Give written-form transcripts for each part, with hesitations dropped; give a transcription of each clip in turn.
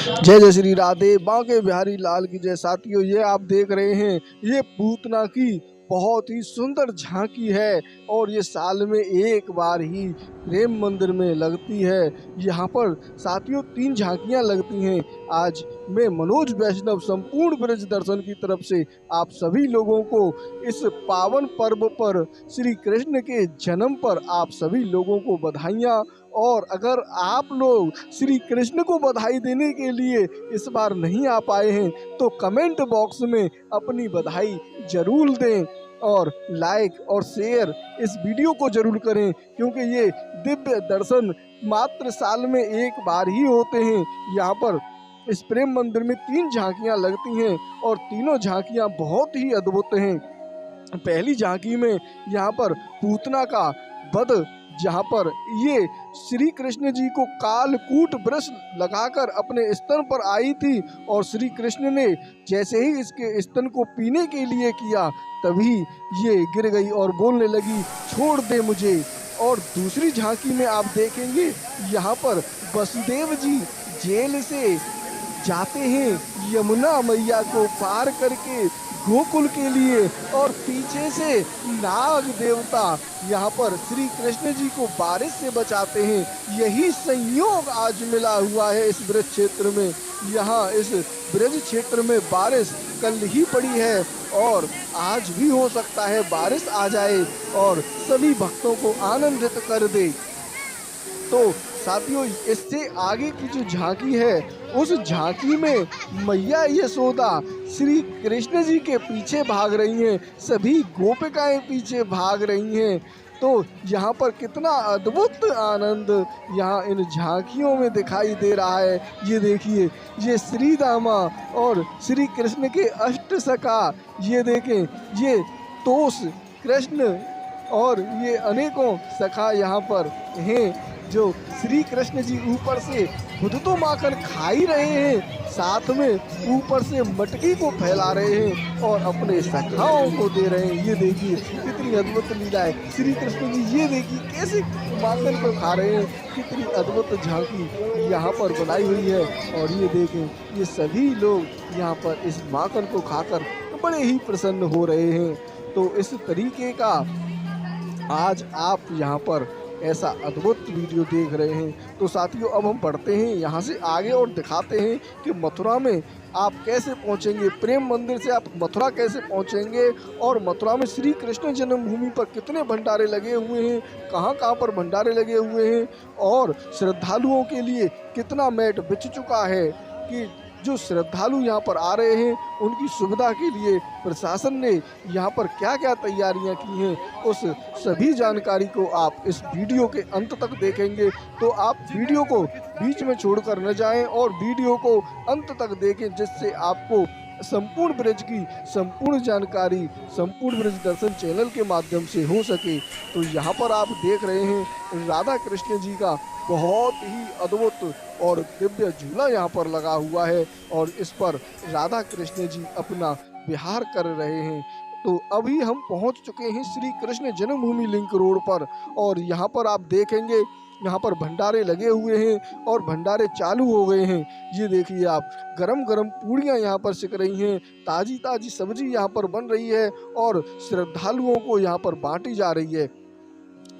जय जय श्री राधे बांके बिहारी लाल की जय। साथियों, ये आप देख रहे हैं, ये पूतना की बहुत ही सुंदर झांकी है और ये साल में एक बार ही प्रेम मंदिर में लगती है। यहाँ पर साथियों 3 झांकियाँ लगती हैं। आज मैं मनोज वैष्णव संपूर्ण ब्रज दर्शन की तरफ से आप सभी लोगों को इस पावन पर्व पर श्री कृष्ण के जन्म पर आप सभी लोगों को बधाइयाँ। और अगर आप लोग श्री कृष्ण को बधाई देने के लिए इस बार नहीं आ पाए हैं तो कमेंट बॉक्स में अपनी बधाई जरूर दें और लाइक और शेयर इस वीडियो को जरूर करें, क्योंकि ये दिव्य दर्शन मात्र साल में एक बार ही होते हैं। यहाँ पर इस प्रेम मंदिर में 3 झांकियाँ लगती हैं और तीनों झांकियाँ बहुत ही अद्भुत हैं। पहली झांकी में यहाँ पर पूतना का वध, जहाँ पर ये श्री कृष्ण जी को कालकूट वृष लगाकर अपने स्तन पर आई थी और श्री कृष्ण ने जैसे ही इसके स्तन को पीने के लिए किया तभी ये गिर गई और बोलने लगी, छोड़ दे मुझे। और दूसरी झांकी में आप देखेंगे, यहाँ पर वसुदेव जी जेल से जाते हैं यमुना मैया को पार करके गोकुल के लिए, और पीछे से नाग देवता यहाँ पर श्री कृष्ण जी को बारिश से बचाते हैं। यही संयोग आज मिला हुआ है इस ब्रज क्षेत्र में। यहाँ इस ब्रज क्षेत्र में बारिश कल ही पड़ी है और आज भी हो सकता है बारिश आ जाए और सभी भक्तों को आनंदित कर दे। तो साथियों, इससे आगे की जो झांकी है उस झांकी में मैया यशोदा श्री कृष्ण जी के पीछे भाग रही हैं, सभी गोपिकाएं पीछे भाग रही हैं। तो यहाँ पर कितना अद्भुत आनंद यहाँ इन झांकियों में दिखाई दे रहा है। ये देखिए, ये श्री दामा और श्री कृष्ण के अष्ट सखा, ये देखें, ये तोष कृष्ण और ये अनेकों सखा यहाँ पर हैं, जो श्री कृष्ण जी ऊपर से खुद तो माखन खा ही रहे हैं, साथ में ऊपर से मटकी को फैला रहे हैं और अपने सखाओं को दे रहे हैं। ये देखिए कितनी अद्भुत लीला है। श्री कृष्ण जी ये देखिए कैसे माखन को खा रहे हैं, कितनी अद्भुत झांकी यहाँ पर बनाई हुई है। और ये देखें, ये सभी लोग यहाँ पर इस माखन को खाकर बड़े ही प्रसन्न हो रहे हैं। तो इस तरीके का आज आप यहाँ पर ऐसा अद्भुत वीडियो देख रहे हैं। तो साथियों, अब हम बढ़ते हैं यहाँ से आगे और दिखाते हैं कि मथुरा में आप कैसे पहुँचेंगे। प्रेम मंदिर से आप मथुरा कैसे पहुँचेंगे और मथुरा में श्री कृष्ण जन्मभूमि पर कितने भंडारे लगे हुए हैं, कहाँ कहाँ पर भंडारे लगे हुए हैं और श्रद्धालुओं के लिए कितना मैट बिछ चुका है कि जो श्रद्धालु यहाँ पर आ रहे हैं उनकी सुविधा के लिए प्रशासन ने यहाँ पर क्या क्या तैयारियाँ की हैं, उस सभी जानकारी को आप इस वीडियो के अंत तक देखेंगे। तो आप वीडियो को बीच में छोड़कर न जाएं और वीडियो को अंत तक देखें, जिससे आपको संपूर्ण ब्रज की संपूर्ण जानकारी संपूर्ण ब्रज दर्शन चैनल के माध्यम से हो सके। तो यहाँ पर आप देख रहे हैं राधा कृष्ण जी का बहुत ही अद्भुत और दिव्य झूला यहाँ पर लगा हुआ है और इस पर राधा कृष्ण जी अपना विहार कर रहे हैं। तो अभी हम पहुँच चुके हैं श्री कृष्ण जन्मभूमि लिंक रोड पर और यहाँ पर आप देखेंगे, यहाँ पर भंडारे लगे हुए हैं और भंडारे चालू हो गए हैं। ये देखिए आप, गरम गरम पूड़ियाँ यहाँ पर सिक रही हैं, ताज़ी ताज़ी सब्जी यहाँ पर बन रही है और श्रद्धालुओं को यहाँ पर बांटी जा रही है।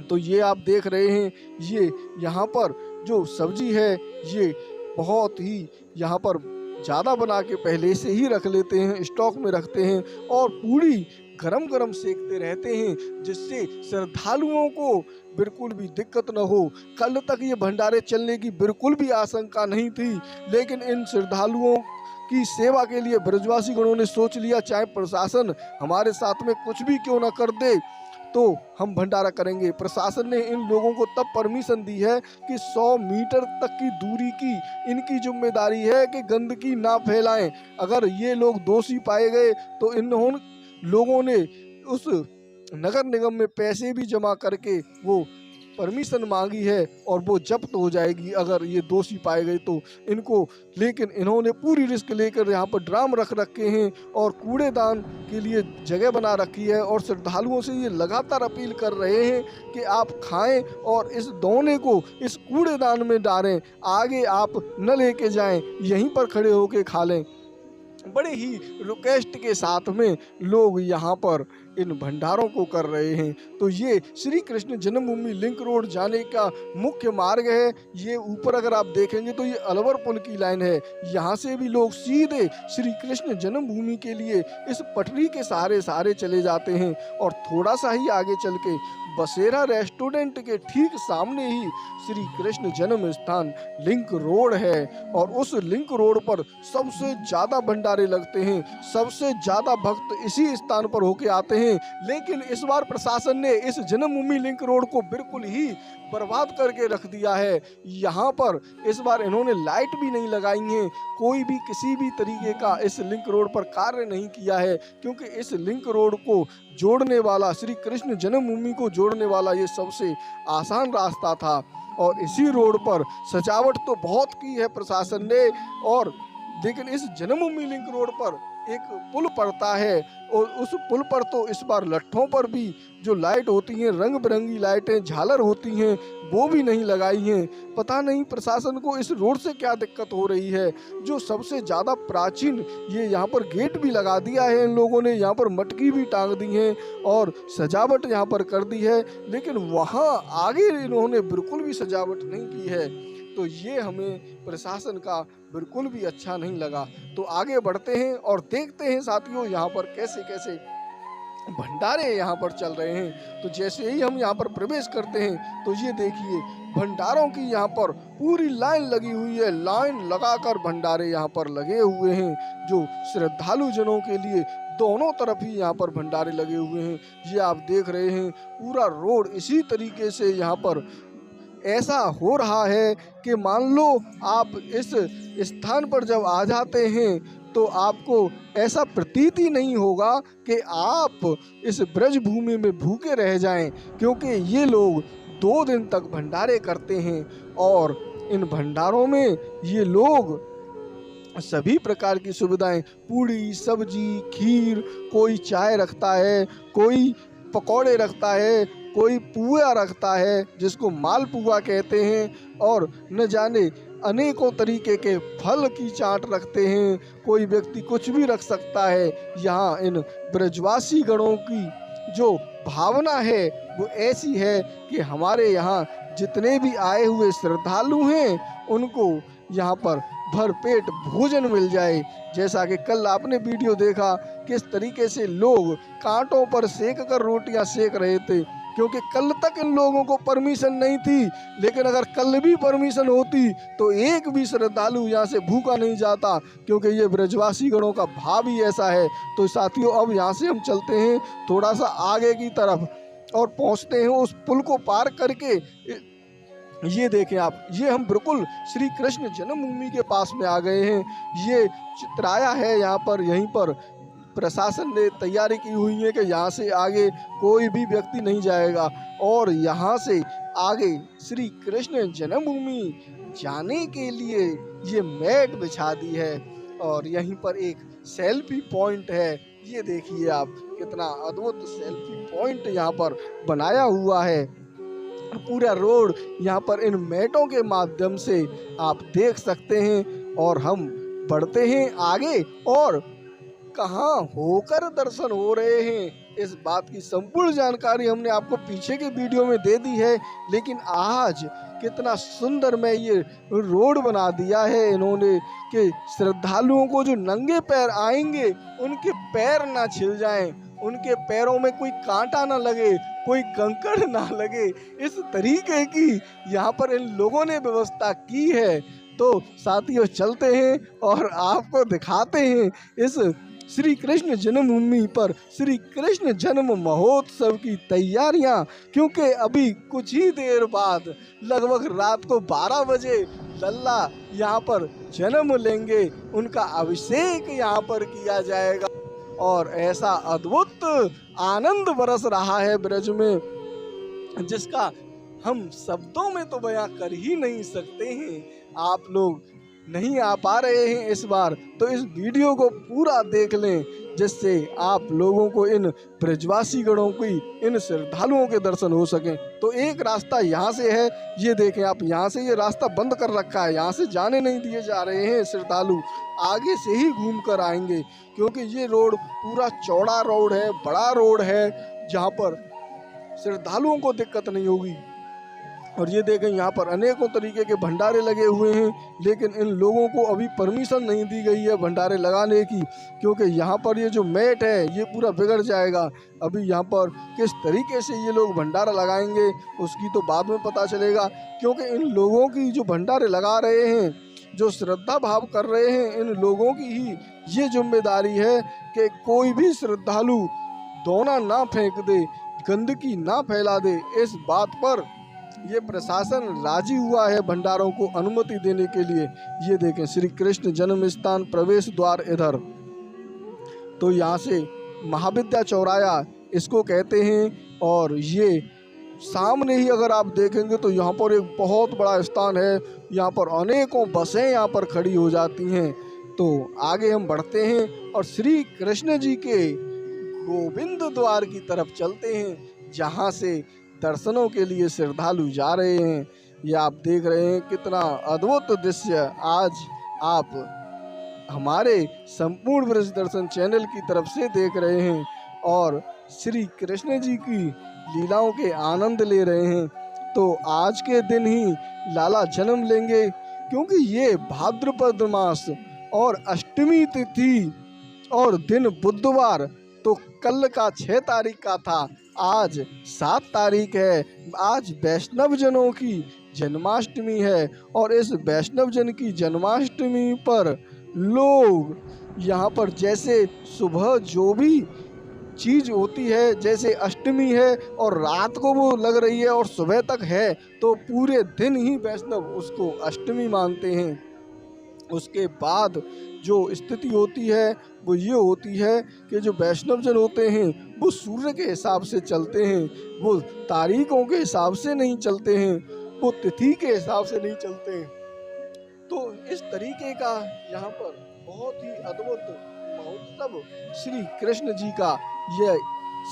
तो ये आप देख रहे हैं, ये यहाँ पर जो सब्जी है ये बहुत ही यहाँ पर ज़्यादा बना के पहले से ही रख लेते हैं, स्टॉक में रखते हैं और पूरी गरम गरम सेकते रहते हैं, जिससे श्रद्धालुओं को बिल्कुल भी दिक्कत न हो। कल तक ये भंडारे चलने की बिल्कुल भी आशंका नहीं थी, लेकिन इन श्रद्धालुओं की सेवा के लिए ब्रजवासी गणों ने सोच लिया, चाहे प्रशासन हमारे साथ में कुछ भी क्यों न कर दे तो हम भंडारा करेंगे। प्रशासन ने इन लोगों को तब परमिशन दी है कि 100 मीटर तक की दूरी की इनकी जिम्मेदारी है कि गंदगी ना फैलाएं। अगर ये लोग दोषी पाए गए तो इन लोगों ने उस नगर निगम में पैसे भी जमा करके वो परमिशन मांगी है और वो जब्त हो जाएगी अगर ये दोषी पाए गए तो इनको। लेकिन इन्होंने पूरी रिस्क लेकर यहाँ पर ड्राम रख रखे हैं और कूड़ेदान के लिए जगह बना रखी है और श्रद्धालुओं से ये लगातार अपील कर रहे हैं कि आप खाएं और इस दोने को इस कूड़ेदान में डालें, आगे आप न लेके जाएं, यहीं पर खड़े होके खा लें। बड़े ही रिक्वेस्ट के साथ में लोग यहाँ पर इन भंडारों को कर रहे हैं। तो ये श्री कृष्ण जन्मभूमि लिंक रोड जाने का मुख्य मार्ग है। ये ऊपर अगर आप देखेंगे तो ये अलवर पुल की लाइन है। यहाँ से भी लोग सीधे श्री कृष्ण जन्मभूमि के लिए इस पटरी के सहारे चले जाते हैं और थोड़ा सा ही आगे चल के बसेरा रेस्टोरेंट के ठीक सामने ही श्री कृष्ण जन्म स्थान लिंक रोड है और उस लिंक रोड पर सबसे ज्यादा भंडारे लगते हैं, सबसे ज्यादा भक्त इसी स्थान पर होके आते हैं। लेकिन इस बार प्रशासन ने इस जन्मभूमि लिंक रोड को बिल्कुल ही बर्बाद करके रख दिया है। यहाँ पर इस बार इन्होंने लाइट भी नहीं लगाई है, कोई भी किसी भी तरीके का इस लिंक रोड पर कार्य नहीं किया है, क्योंकि इस लिंक रोड को जोड़ने वाला, श्री कृष्ण जन्मभूमि को जोड़ने वाला ये सबसे आसान रास्ता था। और इसी रोड पर सजावट तो बहुत की है प्रशासन ने, और लेकिन इस जन्मभूमि लिंक रोड पर एक पुल पड़ता है और उस पुल पर तो इस बार लट्ठों पर भी जो लाइट होती हैं, रंग बिरंगी लाइटें, झालर होती हैं, वो भी नहीं लगाई हैं। पता नहीं प्रशासन को इस रोड से क्या दिक्कत हो रही है। जो सबसे ज़्यादा प्राचीन, ये यहाँ पर गेट भी लगा दिया है इन लोगों ने, यहाँ पर मटकी भी टांग दी है और सजावट यहाँ पर कर दी है, लेकिन वहाँ आगे इन्होंने बिल्कुल भी सजावट नहीं की है। तो ये हमें प्रशासन का बिल्कुल भी अच्छा नहीं लगा। तो आगे बढ़ते हैं और देखते हैं साथियों यहाँ पर कैसे कैसे भंडारे यहाँ पर चल रहे हैं। तो जैसे ही हम यहाँ पर प्रवेश करते हैं तो ये देखिए भंडारों की यहाँ पर पूरी लाइन लगी हुई है। लाइन लगाकर भंडारे यहाँ पर लगे हुए हैं, जो श्रद्धालु जनों के लिए दोनों तरफ ही यहाँ पर भंडारे लगे हुए हैं। ये आप देख रहे हैं पूरा रोड इसी तरीके से यहाँ पर ऐसा हो रहा है कि मान लो आप इस स्थान पर जब आ जाते हैं तो आपको ऐसा प्रतीत ही नहीं होगा कि आप इस ब्रज भूमि में भूखे रह जाएं, क्योंकि ये लोग 2 दिन तक भंडारे करते हैं और इन भंडारों में ये लोग सभी प्रकार की सुविधाएं, पूड़ी, सब्जी, खीर, कोई चाय रखता है, कोई पकौड़े रखता है, कोई पुआ रखता है जिसको मालपुआ कहते हैं, और न जाने अनेकों तरीके के फल की चाट रखते हैं। कोई व्यक्ति कुछ भी रख सकता है। यहाँ इन ब्रजवासी गणों की जो भावना है वो ऐसी है कि हमारे यहाँ जितने भी आए हुए श्रद्धालु हैं उनको यहाँ पर भरपेट भोजन मिल जाए। जैसा कि कल आपने वीडियो देखा किस तरीके से लोग कांटों पर सेक कर रोटियां सेक रहे थे, क्योंकि कल तक इन लोगों को परमिशन नहीं थी। लेकिन अगर कल भी परमिशन होती तो एक भी श्रद्धालु यहाँ से भूखा नहीं जाता, क्योंकि ये ब्रजवासी गणों का भाव ही ऐसा है। तो साथियों अब यहाँ से हम चलते हैं थोड़ा सा आगे की तरफ और पहुँचते हैं उस पुल को पार करके। ये देखें आप, ये हम बिल्कुल श्री कृष्ण जन्मभूमि के पास में आ गए हैं। ये चित्राया है यहाँ पर, यहीं पर प्रशासन ने तैयारी की हुई है कि यहाँ से आगे कोई भी व्यक्ति नहीं जाएगा, और यहाँ से आगे श्री कृष्ण जन्मभूमि जाने के लिए ये मैट बिछा दी है और यहीं पर एक सेल्फी पॉइंट है। ये देखिए आप, कितना अद्भुत सेल्फी पॉइंट यहाँ पर बनाया हुआ है। पूरा रोड यहाँ पर इन मैटों के माध्यम से आप देख सकते हैं। और हम बढ़ते हैं आगे, और कहाँ होकर दर्शन हो रहे हैं इस बात की संपूर्ण जानकारी हमने आपको पीछे के वीडियो में दे दी है। लेकिन आज कितना सुंदर में ये रोड बना दिया है इन्होंने कि श्रद्धालुओं को जो नंगे पैर आएंगे उनके पैर ना छिल जाएं, उनके पैरों में कोई कांटा ना लगे, कोई कंकड़ ना लगे। इस तरीके की यहाँ पर इन लोगों ने व्यवस्था की है। तो साथियों चलते हैं और आपको दिखाते हैं इस श्री कृष्ण जन्मभूमि पर श्री कृष्ण जन्म महोत्सव की तैयारियां, क्योंकि अभी कुछ ही देर बाद लगभग रात को 12 बजे लल्ला यहाँ पर जन्म लेंगे, उनका अभिषेक यहाँ पर किया जाएगा। और ऐसा अद्भुत आनंद बरस रहा है ब्रज में, जिसका हम शब्दों में तो बयां कर ही नहीं सकते हैं। आप लोग नहीं आ पा रहे हैं इस बार, तो इस वीडियो को पूरा देख लें, जिससे आप लोगों को इन ब्रजवासी गणों की, इन श्रद्धालुओं के दर्शन हो सकें। तो एक रास्ता यहाँ से है, ये देखें आप, यहाँ से ये रास्ता बंद कर रखा है, यहाँ से जाने नहीं दिए जा रहे हैं श्रद्धालु, आगे से ही घूम कर आएंगे, क्योंकि ये रोड पूरा चौड़ा रोड है, बड़ा रोड है, जहाँ पर श्रद्धालुओं को दिक्कत नहीं होगी। और ये देखें, यहाँ पर अनेकों तरीके के भंडारे लगे हुए हैं, लेकिन इन लोगों को अभी परमिशन नहीं दी गई है भंडारे लगाने की, क्योंकि यहाँ पर ये जो मैट है ये पूरा बिगड़ जाएगा। अभी यहाँ पर किस तरीके से ये लोग भंडारा लगाएंगे उसकी तो बाद में पता चलेगा, क्योंकि इन लोगों की जो भंडारे लगा रहे हैं, जो श्रद्धा भाव कर रहे हैं, इन लोगों की ही ये जिम्मेदारी है कि कोई भी श्रद्धालु दोना ना फेंक दे, गंदगी ना फैला दे। इस बात पर ये प्रशासन राजी हुआ है भंडारों को अनुमति देने के लिए। ये देखें, श्री कृष्ण जन्म स्थान प्रवेश द्वार इधर, तो यहाँ से महाविद्या चौराया इसको कहते हैं। और ये सामने ही अगर आप देखेंगे तो यहाँ पर एक बहुत बड़ा स्थान है, यहाँ पर अनेकों बसें यहाँ पर खड़ी हो जाती हैं। तो आगे हम बढ़ते हैं और श्री कृष्ण जी के गोविंद द्वार की तरफ चलते हैं, जहाँ से दर्शनों के लिए श्रद्धालु जा रहे हैं। ये आप देख रहे हैं कितना अद्भुत दृश्य आज आप हमारे संपूर्ण ब्रज दर्शन चैनल की तरफ से देख रहे हैं और श्री कृष्ण जी की लीलाओं के आनंद ले रहे हैं। तो आज के दिन ही लाला जन्म लेंगे, क्योंकि ये भाद्रपद मास और अष्टमी तिथि और दिन बुधवार, तो कल का 6 तारीख का था, आज 7 तारीख है। आज वैष्णव जनों की जन्माष्टमी है और इस वैष्णव जन की जन्माष्टमी पर लोग यहाँ पर जैसे सुबह जो भी चीज़ होती है, जैसे अष्टमी है और रात को वो लग रही है और सुबह तक है, तो पूरे दिन ही वैष्णव उसको अष्टमी मानते हैं। उसके बाद जो स्थिति होती है वो ये होती है कि जो वैष्णव जन होते हैं वो सूर्य के हिसाब से चलते हैं, वो तारीखों के हिसाब से नहीं चलते हैं, वो तिथि के हिसाब से नहीं चलते हैं। तो इस तरीके का यहाँ पर बहुत ही अद्भुत महोत्सव श्री कृष्ण जी का, यह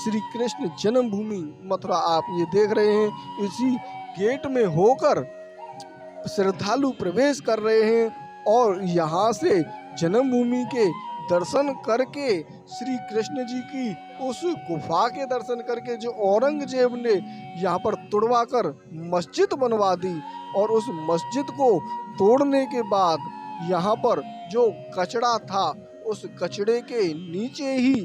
श्री कृष्ण जन्मभूमि मथुरा आप ये देख रहे हैं। इसी गेट में होकर श्रद्धालु प्रवेश कर रहे हैं और यहाँ से जन्मभूमि के दर्शन करके श्री कृष्ण जी की उस गुफा के दर्शन करके जो औरंगजेब ने यहाँ पर तुड़वा कर मस्जिद बनवा दी, और उस मस्जिद को तोड़ने के बाद यहाँ पर जो कचड़ा था उस कचड़े के नीचे ही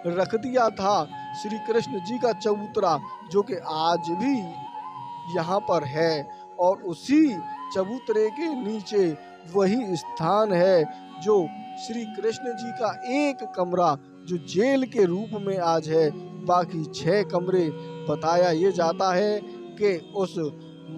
रख दिया था श्री कृष्ण जी का चबूतरा, जो कि आज भी यहाँ पर है। और उसी चबूतरे के नीचे वही स्थान है जो श्री कृष्ण जी का एक कमरा जो जेल के रूप में आज है, बाकी 6 कमरे बताया ये जाता है कि उस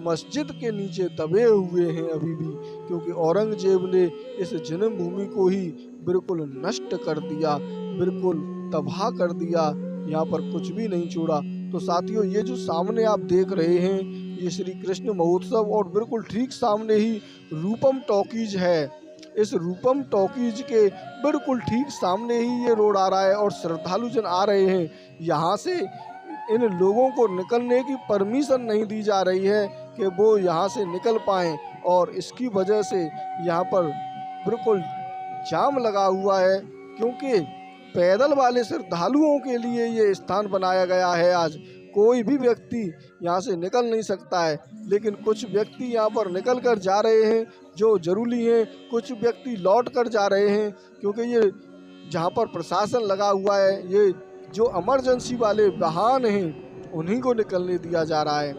मस्जिद के नीचे दबे हुए हैं अभी भी, क्योंकि औरंगजेब ने इस जन्मभूमि को ही बिल्कुल नष्ट कर दिया, बिल्कुल तबाह कर दिया, यहाँ पर कुछ भी नहीं छोड़ा। तो साथियों, ये जो सामने आप देख रहे हैं ये श्री कृष्ण महोत्सव, और बिल्कुल ठीक सामने ही रूपम टॉकीज है। इस रूपम टॉकीज के बिल्कुल ठीक सामने ही ये रोड आ रहा है और श्रद्धालु जन आ रहे हैं। यहाँ से इन लोगों को निकलने की परमिशन नहीं दी जा रही है कि वो यहाँ से निकल पाएँ, और इसकी वजह से यहाँ पर बिल्कुल जाम लगा हुआ है, क्योंकि पैदल वाले श्रद्धालुओं के लिए ये स्थान बनाया गया है। आज कोई भी व्यक्ति यहाँ से निकल नहीं सकता है, लेकिन कुछ व्यक्ति यहाँ पर निकल कर जा रहे हैं जो जरूरी हैं, कुछ व्यक्ति लौट कर जा रहे हैं, क्योंकि ये जहाँ पर प्रशासन लगा हुआ है, ये जो इमरजेंसी वाले वाहन हैं उन्हीं को निकलने दिया जा रहा है।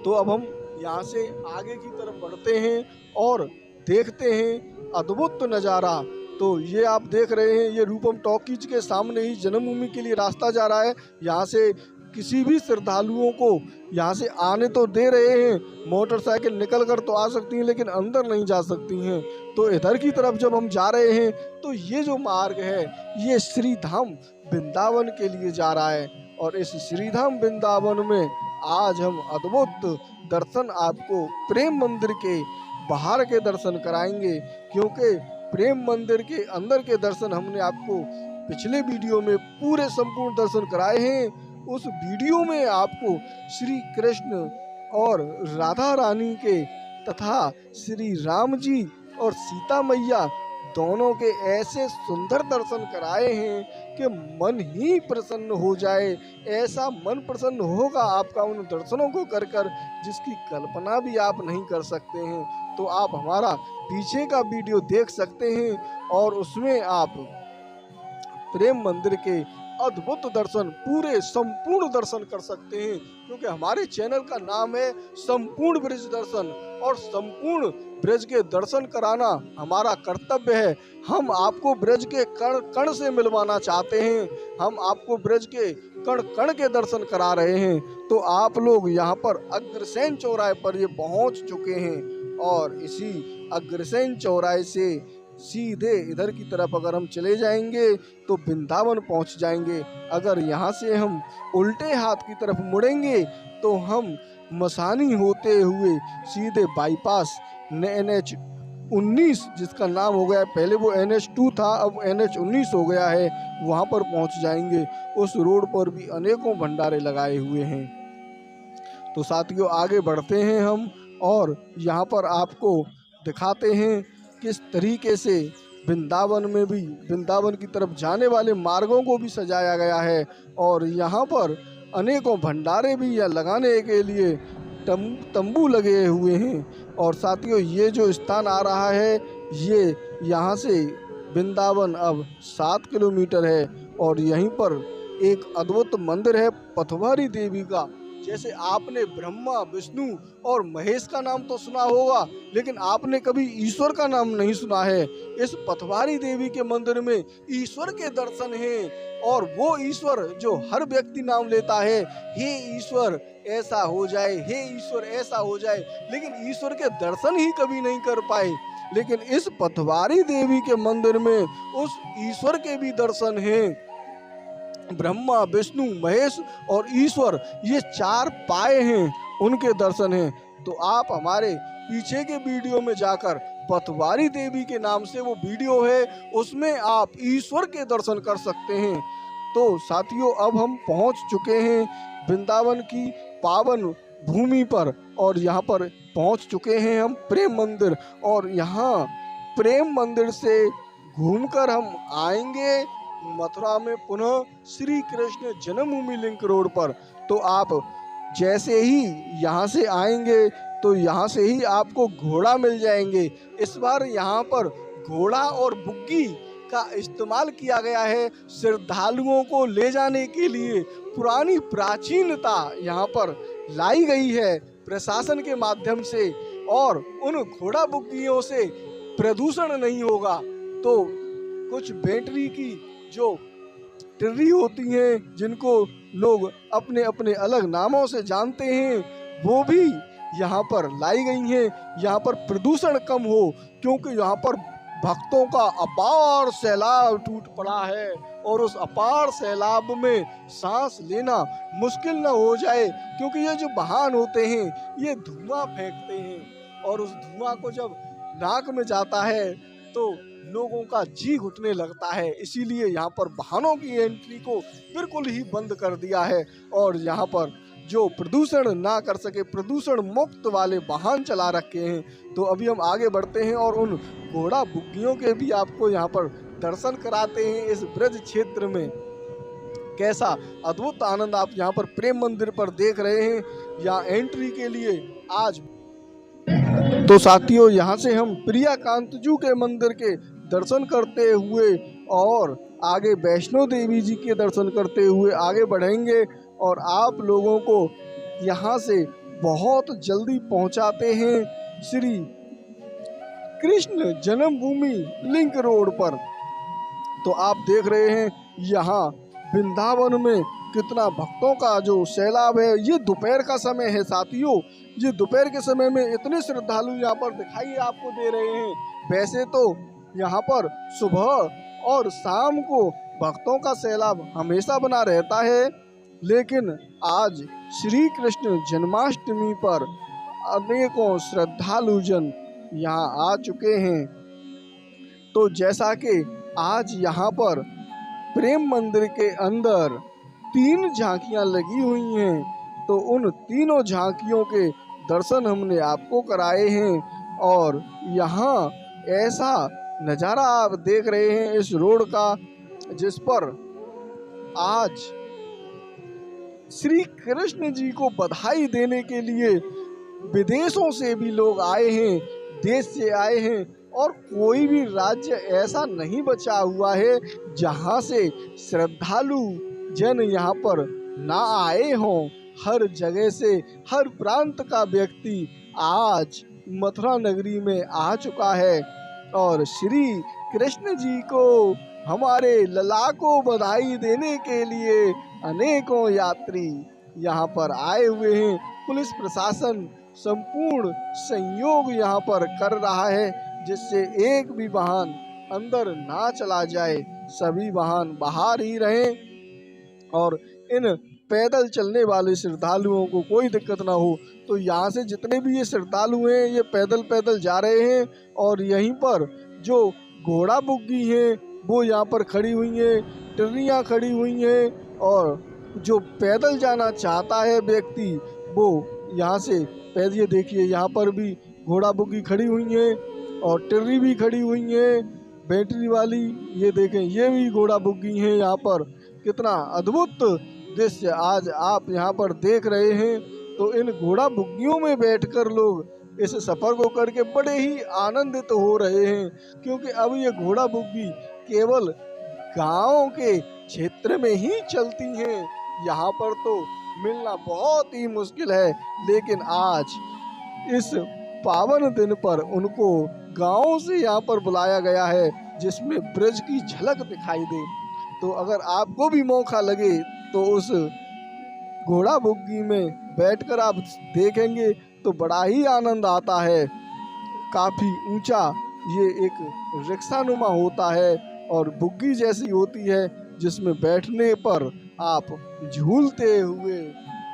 तो अब हम यहाँ से आगे की तरफ बढ़ते हैं और देखते हैं अद्भुत नज़ारा। तो ये आप देख रहे हैं, ये रूपम टॉकीज के सामने ही जन्मभूमि के लिए रास्ता जा रहा है। यहाँ से किसी भी श्रद्धालुओं को यहाँ से आने तो दे रहे हैं, मोटरसाइकिल निकल कर तो आ सकती हैं लेकिन अंदर नहीं जा सकती हैं। तो इधर की तरफ जब हम जा रहे हैं तो ये जो मार्ग है ये श्रीधाम वृंदावन के लिए जा रहा है, और इस श्रीधाम वृंदावन में आज हम अद्भुत दर्शन आपको प्रेम मंदिर के बाहर के दर्शन कराएंगे, क्योंकि प्रेम मंदिर के अंदर के दर्शन हमने आपको पिछले वीडियो में पूरे संपूर्ण दर्शन कराए हैं। उस वीडियो में आपको श्री कृष्ण और राधा रानी के तथा श्री राम जी और सीता मैया दोनों के ऐसे सुंदर दर्शन कराए हैं कि मन ही प्रसन्न हो जाए। ऐसा मन प्रसन्न होगा आपका उन दर्शनों को कर कर जिसकी कल्पना भी आप नहीं कर सकते हैं। तो आप हमारा पीछे का वीडियो देख सकते हैं और उसमें आप प्रेम मंदिर के अद्भुत दर्शन पूरे संपूर्ण दर्शन कर सकते हैं, क्योंकि हमारे चैनल का नाम है संपूर्ण ब्रज दर्शन और संपूर्ण ब्रज के दर्शन कराना हमारा कर्तव्य है। हम आपको ब्रज के कण कण से मिलवाना चाहते हैं, हम आपको ब्रज के कण कण के दर्शन करा रहे हैं। तो आप लोग यहाँ पर अग्रसेन चौराहे पर ये पहुँच चुके हैं और इसी अग्रसेन चौराहे से सीधे इधर की तरफ अगर हम चले जाएंगे तो वृंदावन पहुंच जाएंगे। अगर यहाँ से हम उल्टे हाथ की तरफ मुड़ेंगे तो हम मसानी होते हुए सीधे बाईपास NH 19 जिसका नाम हो गया है, पहले वो NH 2 था, अब NH 19 हो गया है, वहाँ पर पहुँच जाएंगे। उस रोड पर भी अनेकों भंडारे लगाए हुए हैं। तो साथियों आगे बढ़ते हैं हम और यहाँ पर आपको दिखाते हैं किस तरीके से वृंदावन में भी वृंदावन की तरफ जाने वाले मार्गों को भी सजाया गया है और यहाँ पर अनेकों भंडारे भी या लगाने के लिए तंबू लगे हुए हैं। और साथियों ये जो स्थान आ रहा है ये यहाँ से वृंदावन अब 7 किलोमीटर है और यहीं पर एक अद्भुत मंदिर है पथवारी देवी का। जैसे आपने ब्रह्मा विष्णु और महेश का नाम तो सुना होगा, लेकिन आपने कभी ईश्वर का नाम नहीं सुना है। इस पथवारी देवी के मंदिर में ईश्वर के दर्शन हैं और वो ईश्वर जो हर व्यक्ति नाम लेता है, हे ईश्वर ऐसा हो जाए, हे ईश्वर ऐसा हो जाए, लेकिन ईश्वर के दर्शन ही कभी नहीं कर पाए। लेकिन इस पथवारी देवी के मंदिर में उस ईश्वर के भी दर्शन हैं। ब्रह्मा विष्णु महेश और ईश्वर ये 4 पाए हैं, उनके दर्शन हैं। तो आप हमारे पीछे के वीडियो में जाकर पथवारी देवी के नाम से वो वीडियो है, उसमें आप ईश्वर के दर्शन कर सकते हैं। तो साथियों अब हम पहुंच चुके हैं वृंदावन की पावन भूमि पर और यहाँ पर पहुंच चुके हैं हम प्रेम मंदिर और यहाँ प्रेम मंदिर से घूमकर हम आएंगे मथुरा में पुनः श्री कृष्ण जन्मभूमि लिंक रोड पर। तो आप जैसे ही यहाँ से आएंगे तो यहाँ से ही आपको घोड़ा मिल जाएंगे। इस बार यहाँ पर घोड़ा और बुग्गी का इस्तेमाल किया गया है श्रद्धालुओं को ले जाने के लिए। पुरानी प्राचीनता यहाँ पर लाई गई है प्रशासन के माध्यम से और उन घोड़ा बुग्गियों से प्रदूषण नहीं होगा। तो कुछ बैटरी की जो टिर्री होती हैं जिनको लोग अपने अपने अलग नामों से जानते हैं, वो भी यहाँ पर लाई गई हैं। यहाँ पर प्रदूषण कम हो, क्योंकि यहाँ पर भक्तों का अपार सैलाब टूट पड़ा है और उस अपार सैलाब में सांस लेना मुश्किल न हो जाए, क्योंकि ये जो वाहन होते हैं ये धुआं फेंकते हैं और उस धुआं को जब नाक में जाता है तो लोगों का जी घुटने लगता है। इसीलिए यहाँ पर वाहनों की एंट्री को बिल्कुल ही बंद कर दिया है और यहाँ पर जो प्रदूषण ना कर सके प्रदूषण मुक्त वाले वाहन चला रखे हैं। तो अभी हम आगे बढ़ते हैं और उन घोड़ा बुग्गियों के भी आपको यहाँ पर दर्शन कराते हैं। इस ब्रज क्षेत्र में कैसा अद्भुत आनंद आप यहाँ पर प्रेम मंदिर पर देख रहे हैं। यहाँ एंट्री के लिए आज तो साथियों यहाँ से हम प्रिया कांतजू के मंदिर के दर्शन करते हुए और आगे वैष्णो देवी जी के दर्शन करते हुए आगे बढ़ेंगे और आप लोगों को यहाँ से बहुत जल्दी पहुँचाते हैं श्री कृष्ण जन्मभूमि लिंक रोड पर। तो आप देख रहे हैं यहाँ वृंदावन में कितना भक्तों का जो सैलाब है। ये दोपहर का समय है साथियों, ये दोपहर के समय में इतने श्रद्धालु यहाँ पर दिखाई आपको दे रहे हैं। वैसे तो यहाँ पर सुबह और शाम को भक्तों का सैलाब हमेशा बना रहता है, लेकिन आज श्री कृष्ण जन्माष्टमी पर अनेकों श्रद्धालुजन यहाँ आ चुके हैं। तो जैसा कि आज यहाँ पर प्रेम मंदिर के अंदर 3 झांकियाँ लगी हुई हैं, तो उन तीनों झांकियों के दर्शन हमने आपको कराए हैं। और यहाँ ऐसा नज़ारा आप देख रहे हैं इस रोड का, जिस पर आज श्री कृष्ण जी को बधाई देने के लिए विदेशों से भी लोग आए हैं, देश से आए हैं। और कोई भी राज्य ऐसा नहीं बचा हुआ है जहाँ से श्रद्धालु जन यहाँ पर ना आए हों। हर जगह से, हर प्रांत का व्यक्ति आज मथुरा नगरी में आ चुका है और श्री कृष्ण जी को, हमारे लला को बधाई देने के लिए अनेकों यात्री यहाँ पर आए हुए हैं। पुलिस प्रशासन संपूर्ण सहयोग यहाँ पर कर रहा है, जिससे एक भी वाहन अंदर ना चला जाए, सभी वाहन बाहर ही रहें और इन पैदल चलने वाले श्रद्धालुओं को कोई दिक्कत ना हो। तो यहाँ से जितने भी ये श्रद्धालु हैं ये पैदल जा रहे हैं। और यहीं पर जो घोड़ा बुग्गी हैं वो यहाँ पर खड़ी हुई हैं, ट्रेनियाँ खड़ी हुई हैं। और जो पैदल जाना चाहता है व्यक्ति वो यहाँ से पैदल, ये देखिए यहाँ पर भी घोड़ा बुग्गी खड़ी हुई है और ट्रेनी भी खड़ी हुई है बैटरी वाली। ये देखें ये भी घोड़ा बुग्गी है। यहाँ पर कितना अद्भुत दृश्य आज आप यहाँ पर देख रहे हैं। तो इन घोड़ा बुग्गियों में बैठकर लोग इस सफ़र को करके बड़े ही आनंदित हो रहे हैं, क्योंकि अब ये घोड़ा बुग्गी केवल गाँव के क्षेत्र में ही चलती हैं। यहाँ पर तो मिलना बहुत ही मुश्किल है, लेकिन आज इस पावन दिन पर उनको गाँव से यहाँ पर बुलाया गया है, जिसमें ब्रज की झलक दिखाई दे। तो अगर आपको भी मौका लगे तो उस घोड़ा बुग्गी में बैठकर आप देखेंगे तो बड़ा ही आनंद आता है। काफ़ी ऊंचा ये एक रिक्शानुमा होता है और बुग्गी जैसी होती है, जिसमें बैठने पर आप झूलते हुए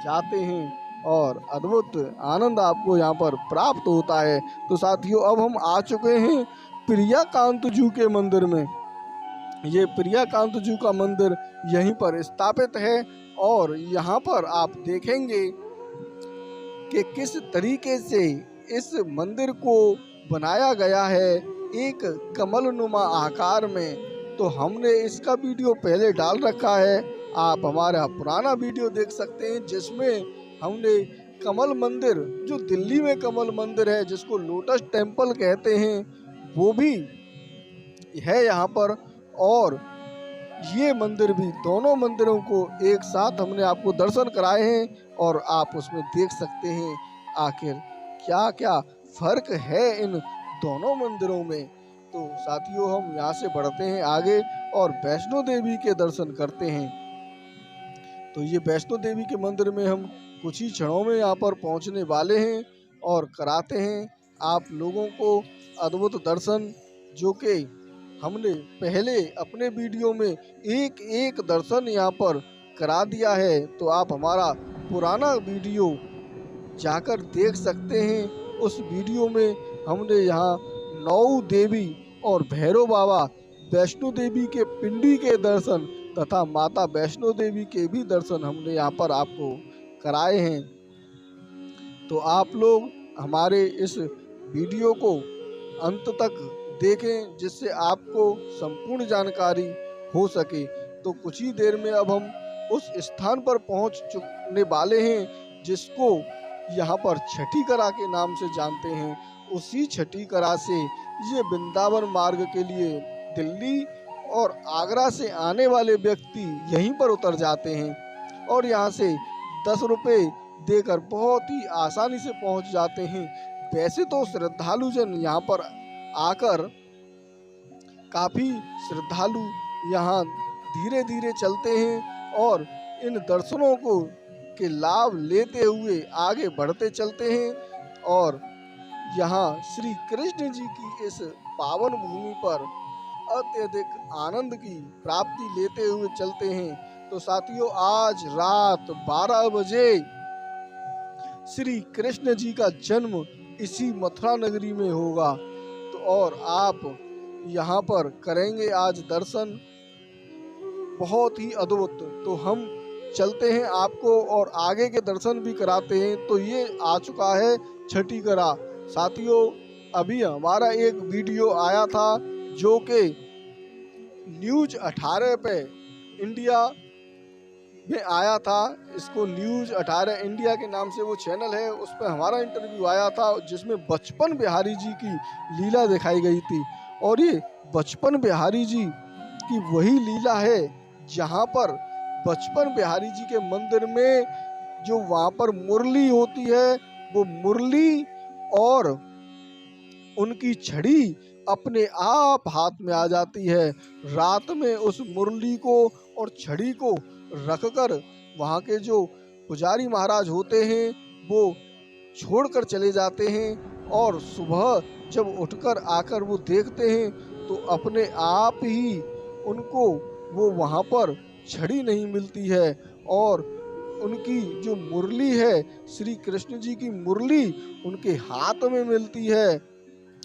जाते हैं और अद्भुत आनंद आपको यहाँ पर प्राप्त होता है। तो साथियों, अब हम आ चुके हैं प्रियाकांत जू के मंदिर में। ये प्रियाकांत जू का मंदिर यहीं पर स्थापित है और यहाँ पर आप देखेंगे कि किस तरीके से इस मंदिर को बनाया गया है, एक कमलनुमा आकार में। तो हमने इसका वीडियो पहले डाल रखा है, आप हमारा पुराना वीडियो देख सकते हैं, जिसमें हमने कमल मंदिर, जो दिल्ली में कमल मंदिर है जिसको लोटस टेम्पल कहते हैं, वो भी है यहाँ पर। और ये मंदिर भी, दोनों मंदिरों को एक साथ हमने आपको दर्शन कराए हैं और आप उसमें देख सकते हैं आखिर क्या क्या फर्क है इन दोनों मंदिरों में। तो साथियों, हम यहाँ से बढ़ते हैं आगे और वैष्णो देवी के दर्शन करते हैं। तो ये वैष्णो देवी के मंदिर में हम कुछ ही क्षणों में यहाँ पर पहुँचने वाले हैं और कराते हैं आप लोगों को अद्भुत दर्शन, जो कि हमने पहले अपने वीडियो में एक एक दर्शन यहाँ पर करा दिया है। तो आप हमारा पुराना वीडियो जाकर देख सकते हैं। उस वीडियो में हमने यहाँ 9 देवी और भैरव बाबा, वैष्णो देवी के पिंडी के दर्शन तथा माता वैष्णो देवी के भी दर्शन हमने यहाँ पर आपको कराए हैं। तो आप लोग हमारे इस वीडियो को अंत तक देखें, जिससे आपको संपूर्ण जानकारी हो सके। तो कुछ ही देर में अब हम उस स्थान पर पहुंच चुकने वाले हैं जिसको यहाँ पर छठी करा के नाम से जानते हैं। उसी छठी करा से ये वृंदावन मार्ग के लिए दिल्ली और आगरा से आने वाले व्यक्ति यहीं पर उतर जाते हैं और यहाँ से 10 रुपये देकर बहुत ही आसानी से पहुँच जाते हैं। वैसे तो श्रद्धालुजन यहाँ पर आकर, काफ़ी श्रद्धालु यहाँ धीरे धीरे चलते हैं और इन दर्शनों को के लाभ लेते हुए आगे बढ़ते चलते हैं और यहाँ श्री कृष्ण जी की इस पावन भूमि पर अत्यधिक आनंद की प्राप्ति लेते हुए चलते हैं। तो साथियों आज रात 12 बजे श्री कृष्ण जी का जन्म इसी मथुरा नगरी में होगा। तो और आप यहाँ पर करेंगे आज दर्शन, बहुत ही अद्भुत। तो हम चलते हैं आपको और आगे के दर्शन भी कराते हैं। तो ये आ चुका है छठी करा। साथियों अभी हमारा एक वीडियो आया था जो कि न्यूज़ 18 पे इंडिया में आया था। इसको न्यूज़ 18 इंडिया के नाम से वो चैनल है, उस पर हमारा इंटरव्यू आया था जिसमें बचपन बिहारी जी की लीला दिखाई गई थी। और ये बचपन बिहारी जी की वही लीला है जहाँ पर बचपन बिहारी जी के मंदिर में जो वहाँ पर मुरली होती है, वो मुरली और उनकी छड़ी अपने आप हाथ में आ जाती है। रात में उस मुरली को और छड़ी को रखकर वहाँ के जो पुजारी महाराज होते हैं वो छोड़कर चले जाते हैं। और सुबह जब उठकर आकर वो देखते हैं तो अपने आप ही उनको वो वहाँ पर छड़ी नहीं मिलती है। और उनकी जो मुरली है, श्री कृष्ण जी की मुरली उनके हाथ में मिलती है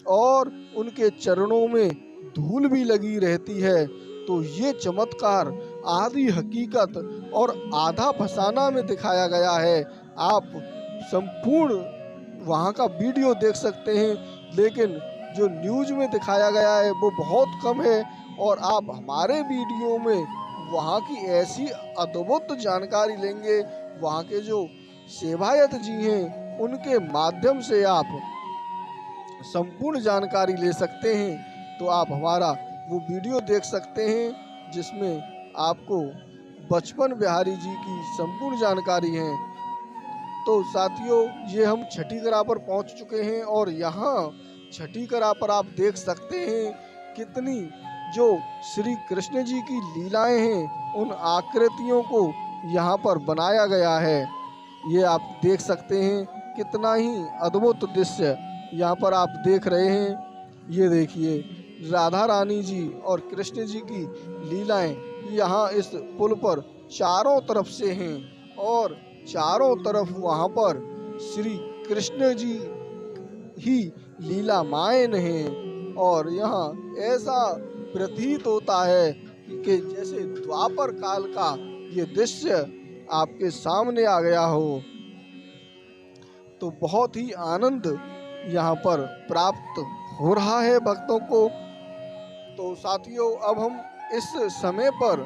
और उनके चरणों में धूल भी लगी रहती है। तो ये चमत्कार आधी हकीकत और आधा फसाना में दिखाया गया है। आप संपूर्ण वहाँ का वीडियो देख सकते हैं, लेकिन जो न्यूज़ में दिखाया गया है वो बहुत कम है। और आप हमारे वीडियो में वहाँ की ऐसी अद्भुत जानकारी लेंगे, वहाँ के जो सेवायत जी हैं उनके माध्यम से आप संपूर्ण जानकारी ले सकते हैं। तो आप हमारा वो वीडियो देख सकते हैं जिसमें आपको बचपन बिहारी जी की संपूर्ण जानकारी है। तो साथियों ये हम छठी करा पर पहुंच चुके हैं और यहाँ छठी करा पर आप देख सकते हैं कितनी जो श्री कृष्ण जी की लीलाएं हैं उन आकृतियों को यहाँ पर बनाया गया है। ये आप देख सकते हैं कितना ही अद्भुत दृश्य यहाँ पर आप देख रहे हैं। ये देखिए राधा रानी जी और कृष्ण जी की लीलाएं यहाँ इस पुल पर चारों तरफ से हैं और चारों तरफ वहाँ पर श्री कृष्ण जी ही लीला मायन हैं। और यहाँ ऐसा प्रतीत होता है कि जैसे द्वापर काल का ये दृश्य आपके सामने आ गया हो। तो बहुत ही आनंद यहाँ पर प्राप्त हो रहा है भक्तों को। तो साथियों अब हम इस समय पर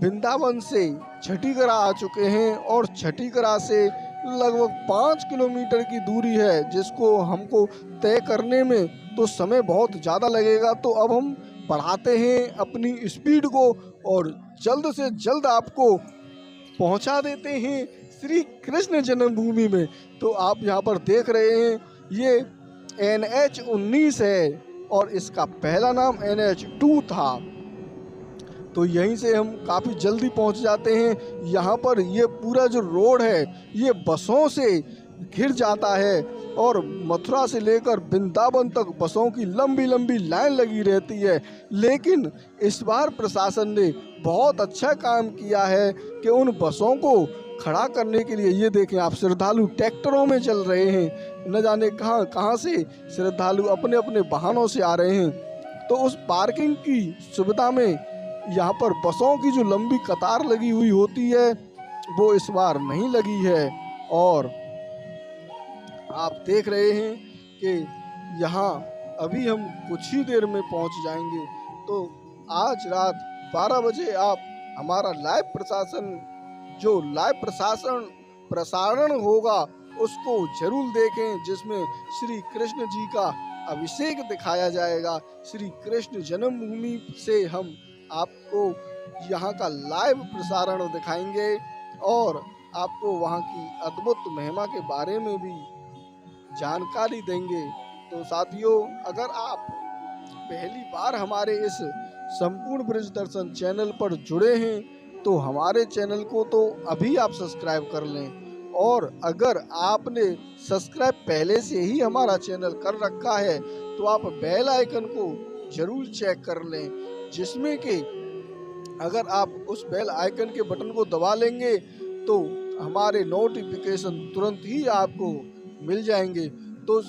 वृंदावन से छठी करा आ चुके हैं और छठी करा से लगभग 5 किलोमीटर की दूरी है, जिसको हमको तय करने में तो समय बहुत ज़्यादा लगेगा। तो अब हम बढ़ाते हैं अपनी स्पीड को और जल्द से जल्द आपको पहुंचा देते हैं श्री कृष्ण जन्मभूमि में। तो आप यहाँ पर देख रहे हैं ये NH-19 है और इसका पहला नाम NH-2 था। तो यहीं से हम काफ़ी जल्दी पहुंच जाते हैं। यहाँ पर ये पूरा जो रोड है ये बसों से घिर जाता है और मथुरा से लेकर वृंदावन तक बसों की लंबी लंबी लाइन लगी रहती है। लेकिन इस बार प्रशासन ने बहुत अच्छा काम किया है कि उन बसों को खड़ा करने के लिए ये देखें आप श्रद्धालु ट्रैक्टरों में चल रहे हैं। न जाने कहाँ कहाँ से श्रद्धालु अपने अपने वाहनों से आ रहे हैं। तो उस पार्किंग की सुविधा में यहाँ पर बसों की जो लंबी कतार लगी हुई होती है वो इस बार नहीं लगी है। और आप देख रहे हैं कि यहाँ अभी हम कुछ ही देर में पहुँच जाएंगे। तो आज रात 12 बजे आप हमारा लाइव प्रसारण होगा उसको जरूर देखें, जिसमें श्री कृष्ण जी का अभिषेक दिखाया जाएगा। श्री कृष्ण जन्मभूमि से हम आपको यहाँ का लाइव प्रसारण दिखाएंगे और आपको वहाँ की अद्भुत महिमा के बारे में भी जानकारी देंगे। तो साथियों अगर आप पहली बार हमारे इस संपूर्ण ब्रज दर्शन चैनल पर जुड़े हैं तो हमारे चैनल को तो अभी आप सब्सक्राइब कर लें। और अगर आपने सब्सक्राइब पहले से ही हमारा चैनल कर रखा है तो आप बेल आइकन को जरूर चेक कर लें, जिसमें कि अगर आप उस बेल आइकन के बटन को दबा लेंगे तो हमारे नोटिफिकेशन तुरंत ही आपको मिल जाएंगे। तो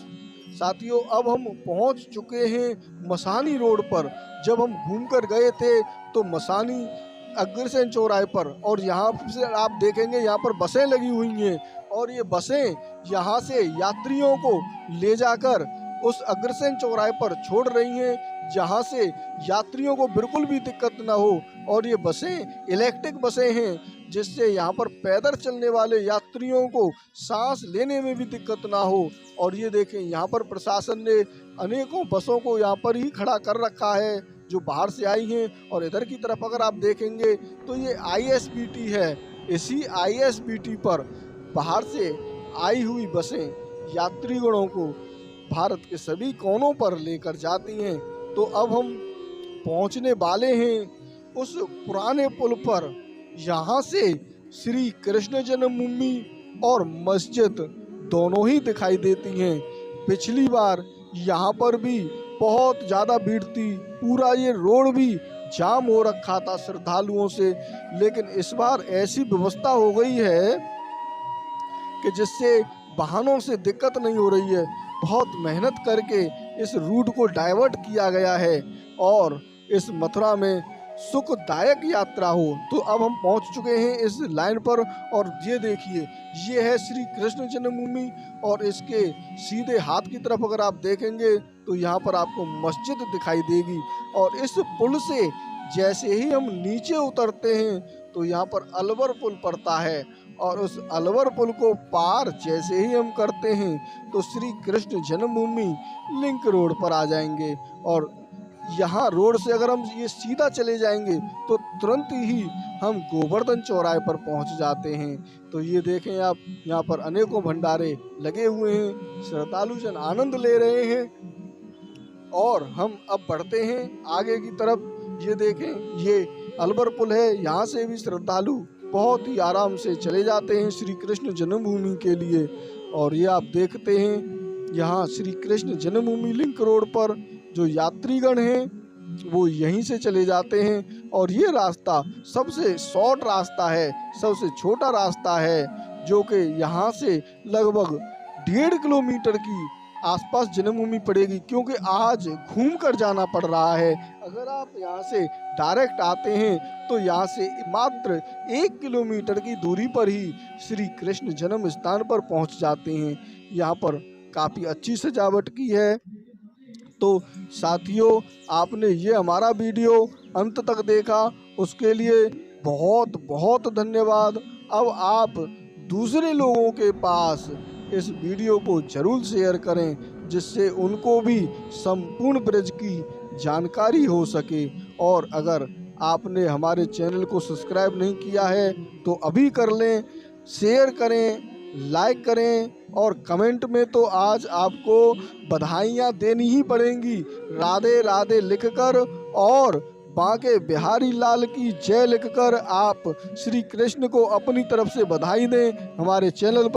साथियों, अब हम पहुंच चुके हैं मसानी रोड पर। जब हम घूमकर गए थे तो मसानी अग्रसेन चौराहे पर, और यहाँ से आप देखेंगे यहाँ पर बसें लगी हुई हैं, और ये बसें यहाँ से यात्रियों को ले जाकर उस अग्रसेन चौराहे पर छोड़ रही हैं, जहाँ से यात्रियों को बिल्कुल भी दिक्कत ना हो। और ये बसें इलेक्ट्रिक बसें हैं, जिससे यहाँ पर पैदल चलने वाले यात्रियों को सांस लेने में भी दिक्कत ना हो। और ये देखें, यहाँ पर प्रशासन ने अनेकों बसों को यहाँ पर ही खड़ा कर रखा है जो बाहर से आई हैं। और इधर की तरफ अगर आप देखेंगे तो ये ISBT है। इसी ISBT पर बाहर से आई हुई बसें यात्रीगणों को भारत के सभी कोनों पर लेकर जाती हैं। तो अब हम पहुंचने वाले हैं उस पुराने पुल पर। यहाँ से श्री कृष्ण जन्मभूमि और मस्जिद दोनों ही दिखाई देती हैं। पिछली बार यहाँ पर भी बहुत ज़्यादा भीड़ थी, पूरा ये रोड भी जाम हो रखा था श्रद्धालुओं से। लेकिन इस बार ऐसी व्यवस्था हो गई है कि जिससे वाहनों से दिक्कत नहीं हो रही है। बहुत मेहनत करके इस रूट को डाइवर्ट किया गया है और इस मथुरा में सुखदायक यात्रा हो। तो अब हम पहुंच चुके हैं इस लाइन पर, और ये देखिए, ये है श्री कृष्ण जन्मभूमि, और इसके सीधे हाथ की तरफ अगर आप देखेंगे तो यहाँ पर आपको मस्जिद दिखाई देगी। और इस पुल से जैसे ही हम नीचे उतरते हैं तो यहाँ पर अलवर पुल पड़ता है, और उस अलवर पुल को पार जैसे ही हम करते हैं तो श्री कृष्ण जन्मभूमि लिंक रोड पर आ जाएंगे। और यहाँ रोड से अगर हम ये सीधा चले जाएंगे तो तुरंत ही हम गोवर्धन चौराहे पर पहुँच जाते हैं। तो ये देखें आप, यहाँ पर अनेकों भंडारे लगे हुए हैं, श्रद्धालु जन आनंद ले रहे हैं। और हम अब बढ़ते हैं आगे की तरफ। ये देखें, ये अलवर पुल है, यहाँ से भी श्रद्धालु बहुत ही आराम से चले जाते हैं श्री कृष्ण जन्मभूमि के लिए। और ये आप देखते हैं, यहाँ श्री कृष्ण जन्मभूमि लिंक रोड पर जो यात्रीगण हैं वो यहीं से चले जाते हैं। और ये रास्ता सबसे शॉर्ट रास्ता है, सबसे छोटा रास्ता है, जो कि यहाँ से लगभग 1.5 किलोमीटर की आसपास जन्मभूमि पड़ेगी, क्योंकि आज घूम कर जाना पड़ रहा है। अगर आप यहाँ से डायरेक्ट आते हैं तो यहाँ से मात्र 1 किलोमीटर की दूरी पर ही श्री कृष्ण जन्म स्थान पर पहुँच जाते हैं। यहाँ पर काफ़ी अच्छी सजावट की है। तो साथियों, आपने ये हमारा वीडियो अंत तक देखा, उसके लिए बहुत बहुत धन्यवाद। अब आप दूसरे लोगों के पास इस वीडियो को जरूर शेयर करें, जिससे उनको भी संपूर्ण ब्रज की जानकारी हो सके। और अगर आपने हमारे चैनल को सब्सक्राइब नहीं किया है तो अभी कर लें, शेयर करें, लाइक करें, और कमेंट में तो आज आपको बधाइयाँ देनी ही पड़ेंगी। राधे राधे लिखकर और बांके बिहारी लाल की जय लिखकर आप श्री कृष्ण को अपनी तरफ से बधाई दें। हमारे चैनल पर